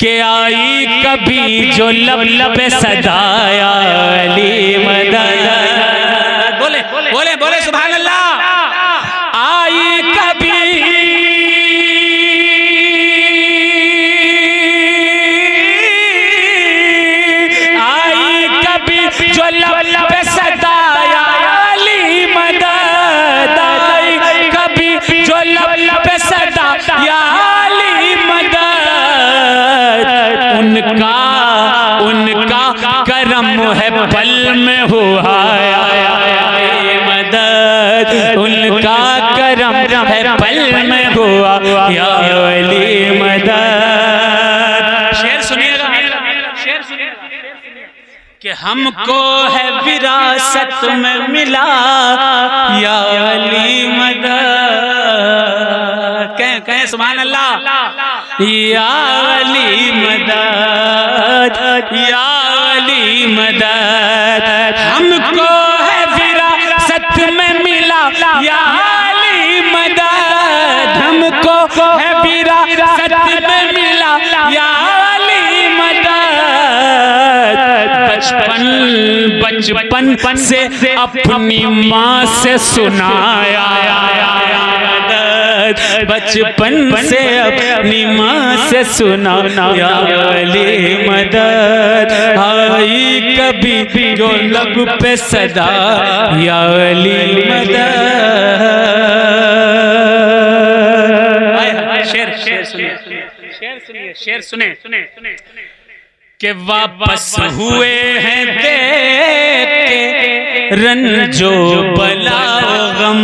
के आई कभी जो लब लब पे सदाया अली मदद। बोले बोले बोले सुभान अल्लाह। आई कभी जो लब लब पे सदाया अली मदद। आई कभी जो लब लब पे सदाया अली मदद। उनका करम है पल में हुआ मदद। उनका करम है पल में हुआ या अली मदद। शेर सुनिएगा, शेर सुनिएगा कि हमको है विरासत में मिला या अली मदद। कहें सुभान अल्लाह। या अली मदद, या अली मदद। हमको है विरासत में मिला या अली मदद। हमको है विरासत में मिला या अली मदद। बचपन से अपनी माँ से सुनाया मदद। बचपन से अपनी माँ से सुना या अली मदद। आई कभी जो लब पे सदा या अली मदद। शेर शेर सुनिए, शेर सुनिए, शेर सुने के वापस हुए हैं देख के रंजो बला गम।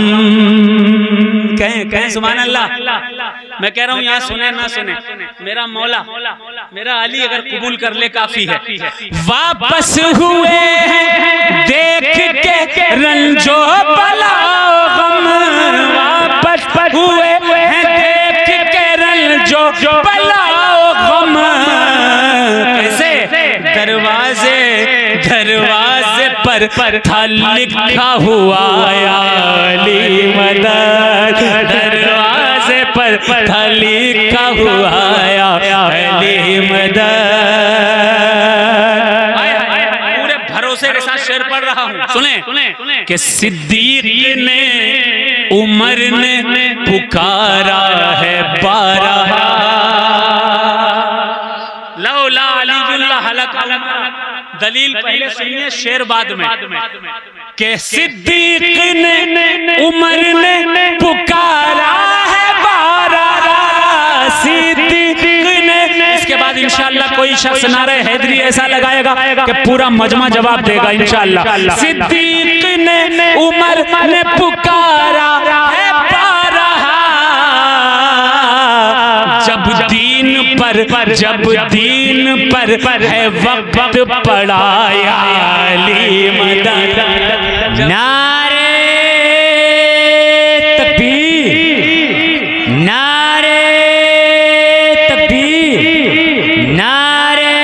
कहें सुभान अल्लाह। मैं कह रहा हूँ यहाँ सुने ना सुने, मेरा मौला मेरा अली अगर कबूल कर ले काफी है। वापस हुए हैं देख के रंजो बला गम। वापस हुए हैं देख के रंजो बला गम। दरवाजे पर था लिखा हुआ या अली मदद। दरवाजे पर था लिखा हुआ या अली मदद। पूरे भरोसे के साथ शेर पढ़ रहा हूँ, सुने कि सिद्दीक ने उमर ने पुकारा है बारहा। लौला अलीजुल्लाह हलक। दलील पहले सुनिए, शेर बाद में। के सिद्दीक ने उमर ने पुकारा है बारहा। सिद्दीक ने, इसके बाद इंशाअल्लाह कोई शख्स नारे हैदरी ऐसा लगाएगा कि पूरा मजमा जवाब देगा इंशाअल्लाह। सिद्दीक ने उमर ने पुकारा है बारहा। जब दीन पर है वक्त पड़ाया अली मदद। नारे तकबीर, नारे तकबीर, नारे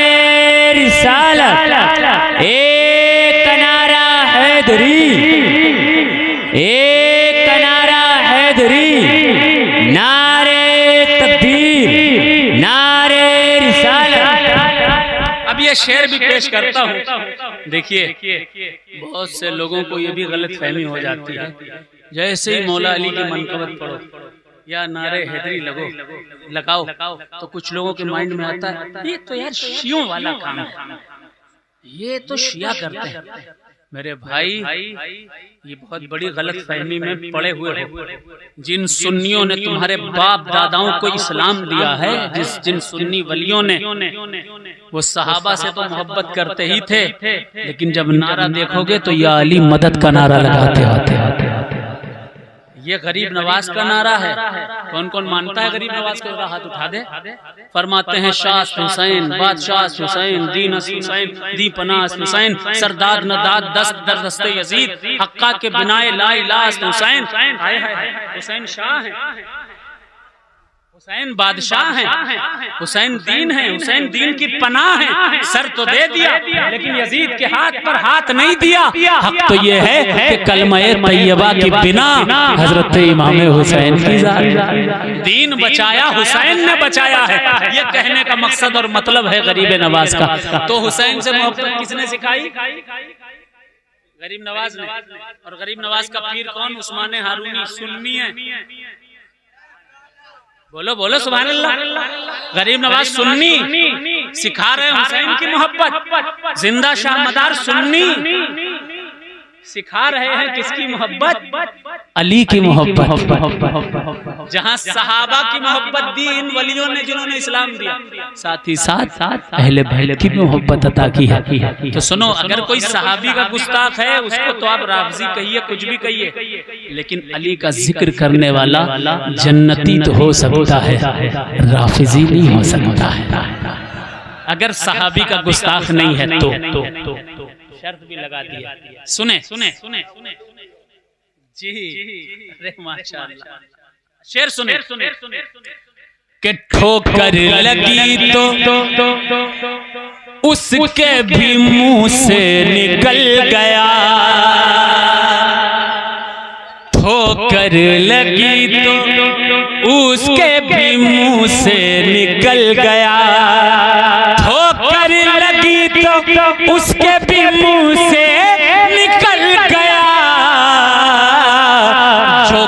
रिसालत। एक नारा हैदरी, एक नारा हैदरी। नारे तकबीर, नारे रिसालत। अब ये शेर भी पेश करता हूँ। देखिए बहुत से लोगों को ये भी गलत फहमी हो जाती है। जैसे ही मौला अली की मनक़बत पढ़ो या नारे हैदरी लगाओ तो कुछ लोगों के माइंड में आता है ये तो यार शियों वाला काम है, ये तो शिया करते हैं। मेरे भाई ये बहुत बड़ी गलत फहमी में पड़े हुए हो। जिन सुन्नियों ने तुम्हारे बाप दादाओं को इस्लाम दिया है, जिन सुन्नी वलियों ने, वो सहाबा से तो मोहब्बत करते ही थे, लेकिन जब नारा देखोगे तो या अली मदद का नारा लगाते आते। ये गरीब नवाज का नारा है। कौन कौन मानता है गरीब नवाज का? हाथ उठा दे। फरमाते हैं शाह हुसैन, बादशाह हुसैन, दीन हुसैन, दी पनाह हुसैन, सरदार नदाद दस्त दर दस्ते यजीद, हक्का के बिनाए ला इलाह हुसैन। हुसैन शाह है, हुसैन बादशाह हैं, हुसैन दीन है, हुसैन दीन की पनाह है। सर तो दे दिया लेकिन यजीद के हाथ पर हाथ नहीं दिया। हक तो ये है कि कलमा-ए तैयबा के बिना हजरत इमाम हुसैन की जात। दीन बचाया हुसैन ने बचाया है, ये कहने का मकसद और मतलब है गरीब नवाज का। तो हुसैन से मोहब्बत किसने सिखाई? गरीब नवाज ने। और गरीब नवाज का पीर कौन? उस्मान हारूनी सुन्नी है। बोलो बोलो सुभान अल्लाह। गरीब नवाज सुन्नी सिखा रहे हैं हुसैन की मोहब्बत। जिंदा शाह मदार सुन्नी सिखा रहे हैं किसकी मोहब्बत? अली की मोहब्बत। जहां सहाबा की मोहब्बत दी इन वलियों ने जिन्होंने इस्लाम दिया, साथ ही साथ अहले बैत की मोहब्बत अता की है। तो सुनो, अगर कोई सहाबी का गुस्ताख है उसको तो आप राफजी कहिए, कुछ भी कहिए, लेकिन अली का जिक्र करने वाला जन्नती तो हो सकता है, राफिजी नहीं हो सकता है। अगर सहाबी का गुस्ताख नहीं है तो शर्त भी लगा दिया। सुने सुने सुने जी, अरे माशाअल्लाह। शेर सुने कि ठोकर लगी तो उसके भी मुंह से निकल गया, ठोकर लगी तो उसके भी मुंह से निकल गया, ठोकर लगी तो उसके भी मुंह से निकल गया। जो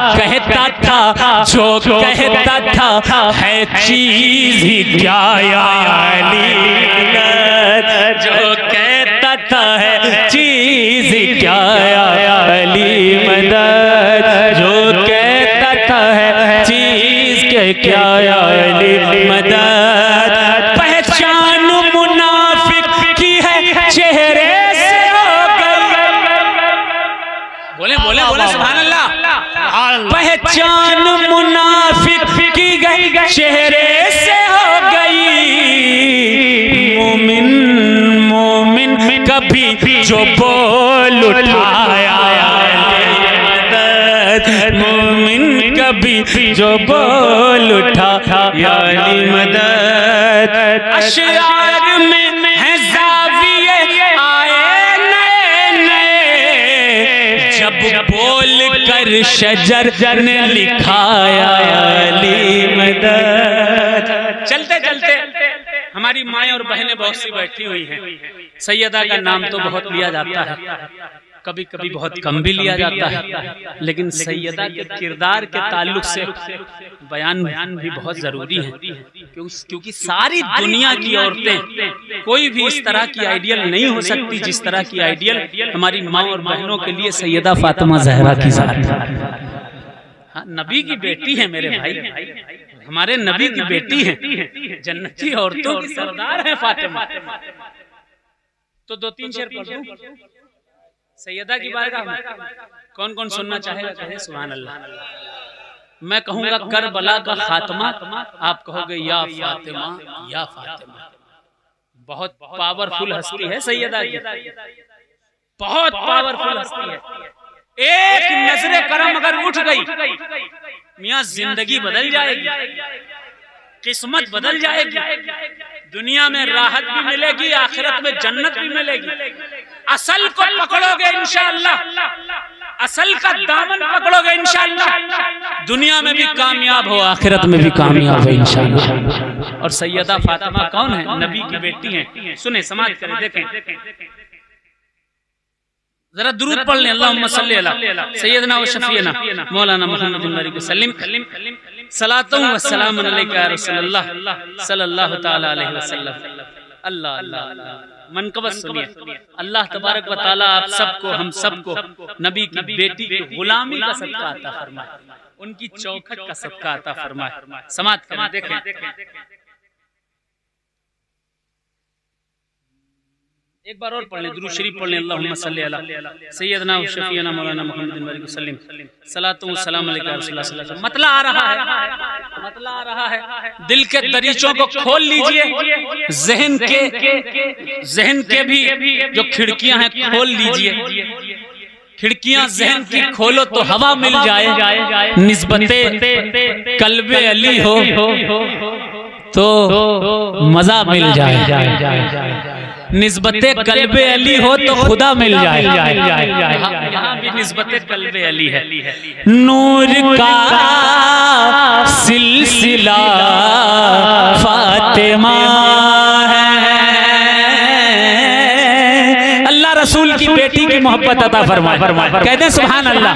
कहता था है चीज ही क्या अली, जो कहता था है चीज ही क्या अली मदद, जो कहता था है चीज के क्या अली मदद। पहचान मुनाफिक की है चेहरे से हो गई। बोले बोले बोले सुभान अल्लाह। पहचान मुनाफिक की गई चेहरे से हो गई। मोमिन मोमिन कभी जो बोल उठाया, मोमिन कभी जो बोल उठाया मदद। अशआर में है ज़ाविये आए नए नए, जब बोल कर शजर ने लिखाया अली मदद। चलते चलते हमारी माएं और बहनें बहुत सी बैठी हुई हैं। सैयदा का नाम तो बहुत लिया जाता है, कभी कभी बहुत कम भी लिया जाता है, लेकिन सैयदा के किरदार के ताल्लुक से बयान भी बहुत जरूरी है, क्योंकि सारी दुनिया की औरतें कोई भी इस तरह की आइडियल नहीं हो सकती जिस तरह की आइडियल हमारी माँ और बहनों के लिए सैयदा फातिमा ज़हरा की ज़ात। हाँ, नबी की बेटी है मेरे भाई, हमारे नबी की बेटी है, जन्नती औरतों की सरदार है फातिमा। तो दो तीन शेर पढ़ दूं सैयदा की बारगाह में। कौन कौन सुनना चाहेगा कहे सुभान अल्लाह। मैं कहूंगा करबला का खात्मा, आप कहोगे या फातिमा या फातिमा। बहुत पावरफुल हस्ती है सैयदा की, बहुत पावरफुल हस्ती है। एक नजरे करम अगर उठ गई मियां जिंदगी बदल जाएगी, किस्मत बदल जाएगी, दुनिया में राहत भी मिलेगी, आखिरत में जन्नत भी मिलेगी। असल को पकड़ोगे इंशाअल्लाह, असल का दामन पकड़ोगे इंशाअल्लाह, दुनिया में भी कामयाब हो, आखिरत में भी कामयाब हो इंशाअल्लाह। और सैयदा फातिमा कौन है? नबी की बेटी हैं। सुने, समाज करें, देखें, जरा दुरूद पढ़ लें। अल्लाहुम्मा सल्ली अला सय्यदना व शफीना मौलाना मुहम्मदिन नबी सल्लम सलातु व सलाम अलैका या रसूलल्लाह सल्लल्लाहु तआला अलैहि वसल्लम। अल्लाह अल्लाह मनकबत सुनिए। अल्लाह तबारक व तआला आप सबको, हम सबको नबी की बेटी की गुलामी का सदका अता फरमाए, उनकी चौखट का सदका अता फरमाए। समाज करें, देखें, एक बार और पढ़ लें, दुरूद शरीफ पढ़ लें। अल्लाहुम्मा सल्ली अला सय्यदना व शफीना मौलाना मुहम्मदिन नबी सल्लम सलातु व सलाम अलैका रसूलुल्लाह सल्लल्लाहु अलैहि वसल्लम। मतला आ रहा है, मतला आ रहा है। दिल के दरीचों को खोल लीजिए, जहन के भी जो खिड़कियां हैं खोल लीजिए। खिड़कियां ज़हन की खोलो तो हवा मिल जाए, निस्बते कल्बे अली हो तो मजा मिल जाए, निस्बते कल्बे अली हो तो खुदा मिल जाए। यहाँ भी निस्बते कल्बे अली है। नूर का सिलसिला फातिमा है, अल्लाह रसूल की बेटी की मोहब्बत अता फरमाए। कहते हैं सुभान अल्लाह।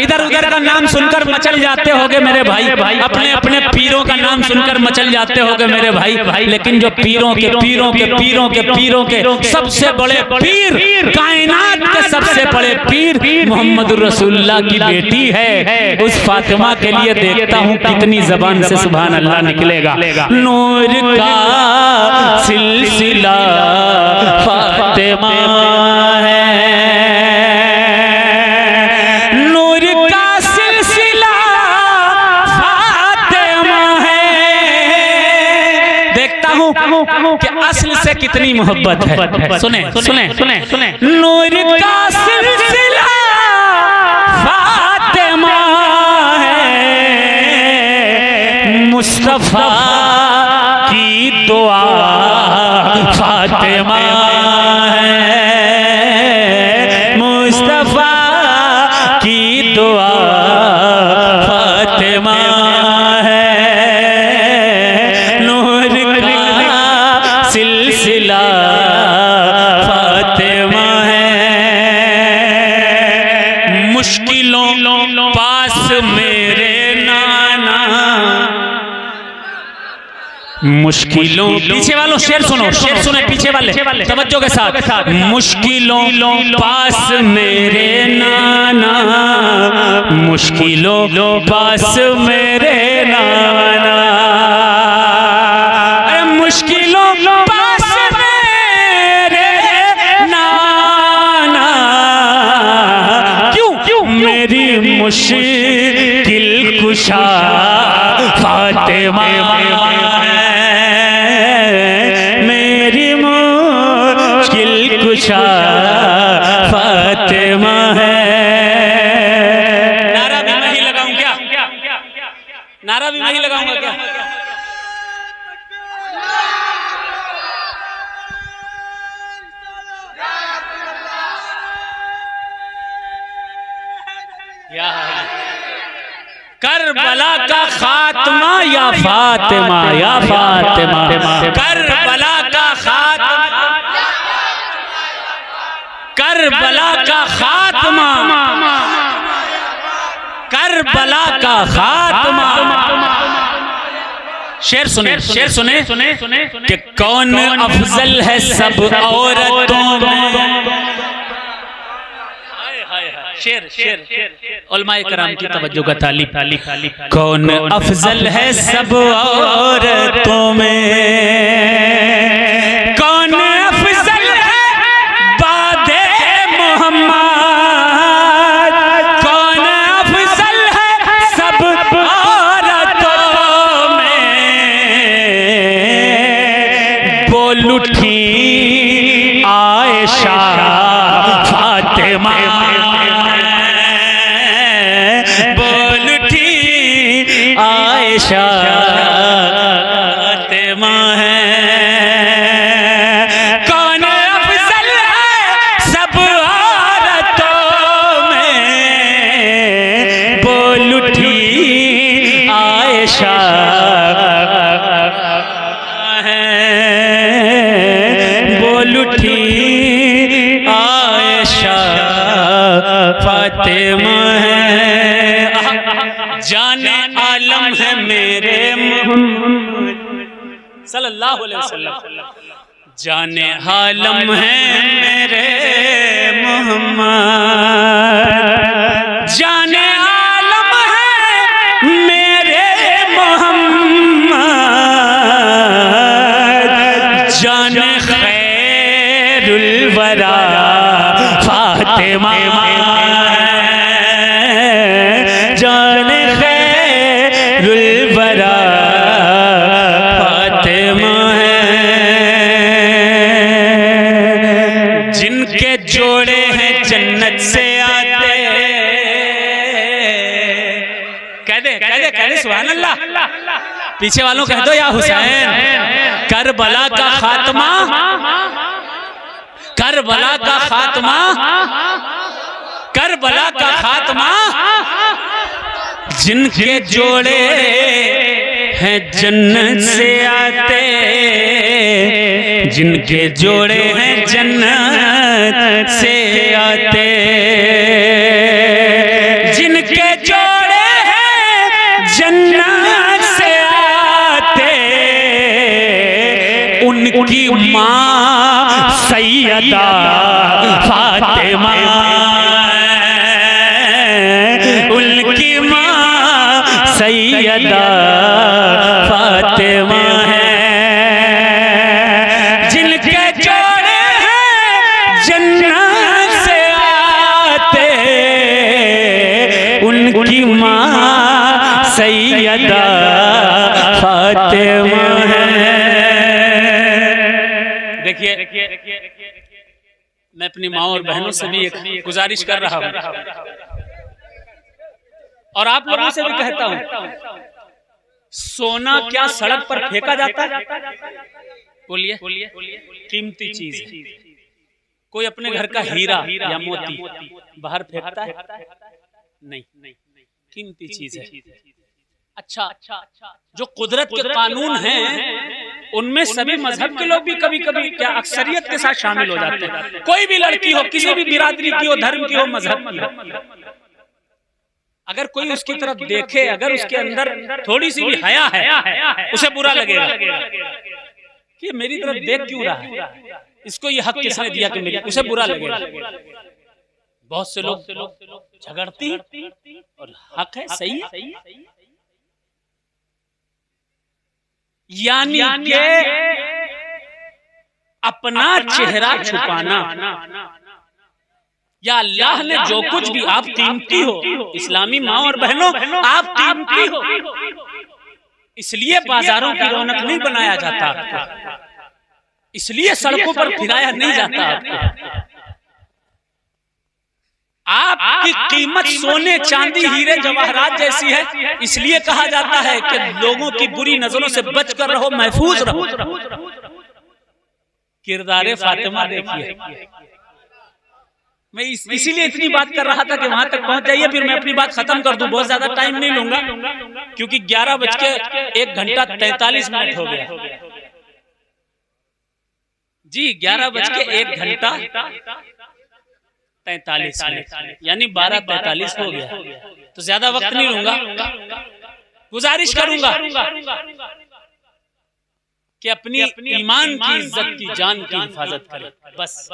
इधर उधर का नाम सुनकर मचल जाते होगे मेरे भाई, अपने अपने पीरों का नाम सुनकर मचल जाते होगे मेरे भाई, लेकिन जो पीरों के पीरों के पीरों के पीरों के सबसे बड़े पीर, कायनात के सबसे बड़े पीर मोहम्मद रसूलुल्लाह की बेटी है। उस फातिमा के लिए देखता हूँ कितनी जबान से सुभान अल्लाह निकलेगा। नूर का सिलसिला फातिमा है, नूर का सिलसिला फातिमा है। देखता हूँ कि असल से कितनी मोहब्बत है। सुने सुने सुने सुने, नूर का सिलसिला फातिमा है, मुस्तफा की दुआ फातिमा है, मुस्तफा की दुआ फातिमा है, नूर का सिलसिला फातिमा है। मुश्किलों पास मेरे नाना, मुश्किलों, पीछे वालों शेर सुनो, शेर सुने पीछे वाले तवज्जो के साथ। मुश्किलों पास मेरे नाना, मुश्किलों पास मेरे नाना, मुश्किलों पास मेरे नाना, क्यों मेरी मुश्किल कुशा फातिमा है, मेरी मुश्किल कुशा फातिमा है। नारा भी मैं ही लगाऊं क्या? नारा भी मैं ही लगाऊंगा क्या? करबला का खात्मा या फातिमा, या फातिमा, करबला का खात्मा, करबला का खात्मा, करबला का खात्मा। शेर सुने, शेर सुने कि कौन अफजल है सब औरतों में। शेर शेर उलमाए कराम की तवज्जो का तालिब। कौन अफजल है सब औरतों में, कौन अफजल है बादे मोहम्मद, कौन अफजल है सब औरतों में। बोल उठी आयशा फातिमा, आयशा फातिमा है। कौन अफजल है सब औरतों में, बोल उठी आयशा है, बोल उठी आयशा फातिमा है। जाने आलम है मेरे मोहम्मद सल्लल्लाहु अलैहि वसल्लम, जाने आलम है मेरे मोहम्मद, जाने आलम है मेरे मोहम्मद, जाने खैरुल वरा फातिमा, जाने खैरुल वरा फातिमा है। जिनके जोड़े हैं जन्नत से आते पीछे वालों कह दो या हुसैन। करबला का खात्मा, करबला का खात्मा, करबला का खात्मा, जिनके जोड़े हैं जन्नत से आते, जिनके जोड़े हैं जन्नत से आते, जिनके जोड़े हैं जन्नत से आते, उनकी माँ सैयदा फातिमा, उनकी माँ सैयदा फातिमा है, जिनके जोड़े हैं जन्नत से आते, उनकी माँ सैयदा फातिमा है। देखिए, मैं अपनी माँ और बहनों से भी एक गुजारिश कर रहा हूँ और आप लोगों से भी कहता हूँ, सोना क्या सड़क पर फेंका जाता है? बोलिए, कीमती चीज है। कोई अपने घर का हीरा या मोती बाहर फेंकता है? नहीं, कीमती चीज है। अच्छा, जो कुदरत के कानून हैं, उनमें सभी मजहब के लोग भी कभी कभी क्या अक्सरियत के साथ शामिल हो जाते हैं। कोई भी लड़की हो, किसी भी बिरादरी की हो, धर्म की हो, मजहब की हो, अगर कोई उसकी तरफ देखे, अगर उसके अंदर थोड़ी सी भी हया है, उसे बुरा लगेगा कि मेरी तरफ देख क्यों रहा है, इसको ये हक किसने दिया कि मेरी, उसे बुरा लगेगा। बहुत से लोग झगड़ती और हक है, सही है, यानी कि अपना चेहरा छुपाना, या अल्लाह ने जो कुछ भी, आप कीमती हो, इस्लामी माँ और बहनों आप कीमती हो, इसलिए बाजारों की रौनक नहीं बनाया जाता आपको, इसलिए सड़कों पर फिराया नहीं जाता आपको। आपकी कीमत सोने चांदी हीरे जवाहरात जैसी है, इसलिए कहा जाता है कि लोगों की बुरी नजरों से बचकर रहो, महफूज रहो। किरदारे फातिमा देखिए। मैं इसीलिए इतनी बात कर रहा था कि वहां तक पहुंच जाइए, फिर मैं अपनी बात खत्म कर दूं, बहुत ज्यादा टाइम नहीं लूंगा, क्योंकि 11:01 हो गया जी, 11:01 यानी 12:43 हो गया, तो ज्यादा वक्त नहीं लूंगा। गुजारिश करूंगा कि अपनी ईमान की इज्जत की, जान की हिफाजत करें, बस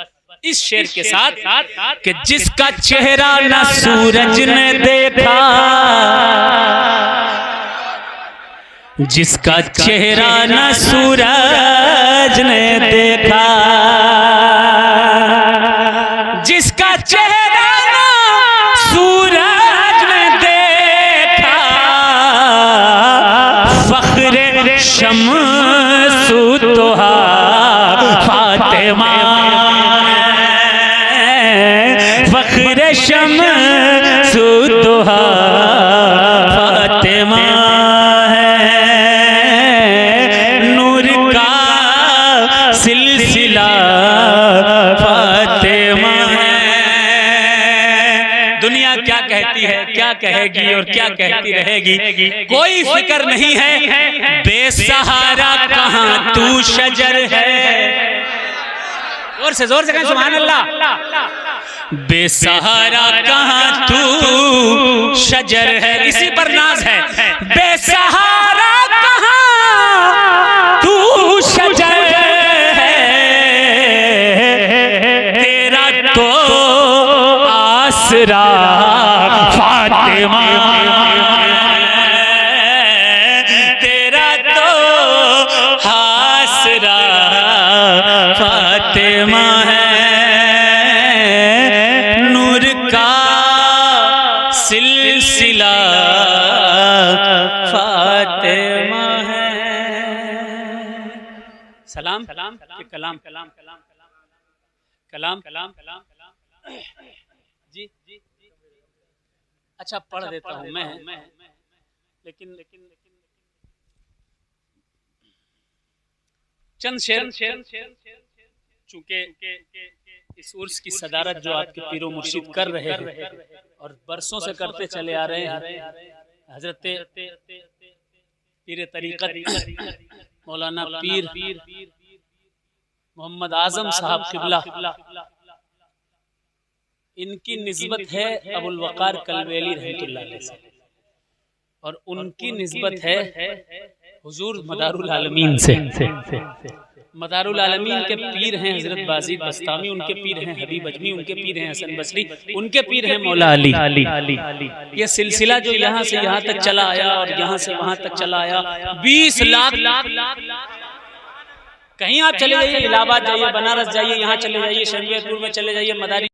इस शेर के साथ कि जिसका चेहरा न सूरज ने देखा, जिसका चेहरा न सूरज ने देखा, जिसका चेहरा न सूरज ने देखा, फख्रे शम्सु तोहा फातिमा, फख्रे शम्सु तोहा फातिमा है, नूर का सिलसिला फातिमा है। दुनिया क्या कहती है, क्या कहेगी और क्या कहती रहेगी, कोई फिक्र नहीं है, बेसहारा कहाँ तू शजर है। जोर से कहें सुभान अल्लाह। बेसहारा कहाँ तू शजर है, इसी पर नाज है। बेसहारा कहाँ तू शजर है, तेरा तो आसरा फातिमा, तेरा तो आसरा फातिमा है, नूर का सिलसिला फातिमा है। सलाम के कलाम जी। अच्छा, पढ़ देता हूँ मैं, लेकिन चंद शेर, चूंकि इस उर्स की सदारत जो आपके पीरो मुर्शिद कर रहे हैं और बरसों से करते चले आ रहे हैं, हजरत पीर तरीक़त मौलाना पीर मोहम्मद आजम साहब क़िबला, इनकी निस्बत है अबुल वक़ार कलवेली रहमतुल्लाह अलैह से, और उनकी निस्बत है हुजूर मदारुल आलमीन से। मदारुल आलमीन के पीर हैं हजरत बाज़ीद बस्तामी, उनके पीर हैं हबीब अजमी, उनके पीर हैं हसन बसरी, उनके पीर हैं मौला अली। ये सिलसिला जो यहाँ से यहाँ तक चला आया और यहाँ से वहाँ तक चला आया, 20 लाख, कहीं आप चले जाइए, इलाहाबाद जाइए, बनारस जाइए, यहाँ चले जाइए, शरीयतपुर में चले जाइए, मदारी